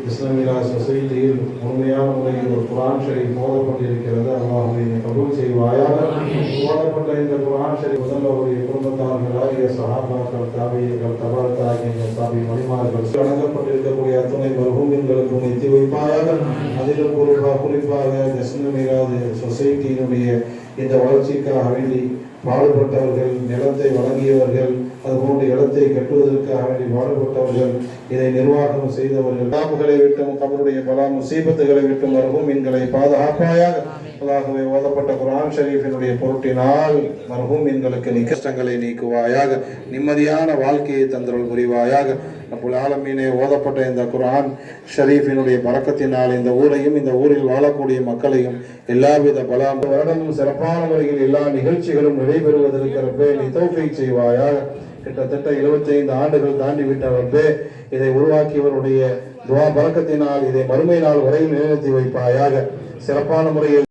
இஸ்லாமிய சொசைட்டியில் முழுமையான முறையில் ஒரு குர்ஆன் ஷரீஃப் ஓதப்பட்டிருக்கிறது. அல்லாஹ்வை கபூல் செய்வாயாக. ஓதப்பட்ட இந்த குர்ஆன் ஷரீஃப் முதல்வருடைய குடும்பத்தார்களாகிய சஹாபாக்கள், தாபியீன்கள், தபா தாபியீன்கள், தாபி மணிமார்கள் வழங்கப்பட்டிருக்கக்கூடிய அத்துணை மர்ஹூமின்களுக்கும் எத்தி வைப்பாயாக. அதிலும் குறிப்பாக இஸ்லாமிய சொசைட்டியினுடைய இந்த வளர்ச்சிக்காக வேண்டி பாடுபட்டவர்கள், நிலத்தை வழங்கியவர்கள், அதுபோன்ற இடத்தை கட்டுவதற்காக வேண்டி பாடுபட்டவர்கள், இதை நிர்வாகம் செய்தவர்கள், காப்புகளை விட்டும் கபருடைய பலா முசீபத்துகளை விட்டும் மர்ஹூமின்களை பாதுகாப்பாயாக. அல்லாஹ்வே, ஓதப்பட்ட குர்ஆன் ஷரீஃபினுடைய பொருட்டினால் மர்ஹூமின்களுக்கு கஷ்டங்களை நீக்குவாயாக, நிம்மதியான வாழ்க்கையை தந்தருள் புரிவாயாக. ரப்புல் ஆலமீனே, ஓதப்பட்ட இந்த குர்ஆன் ஷரீஃபினுடைய பரக்கத்தினால் இந்த ஊரையும் இந்த ஊரில் வாழக்கூடிய மக்களையும் எல்லாவித பலா வருடமும் சிறப்பான முறையில் எல்லா நிகழ்ச்சிகளும் நடைபெறுவதற்கு ரப்பே நீ தௌஃபீக் செய்வாயாக. கிட்டத்தட்ட 75 ஆண்டுகள் தாண்டி விட்ட ரப்பே, இதை உருவாக்கியவருடைய துஆ பரக்கத்தினால் இதை மறுமை நாள் வரையில் நிலைநிறுத்தி வைப்பாயாக. சிறப்பான முறையில்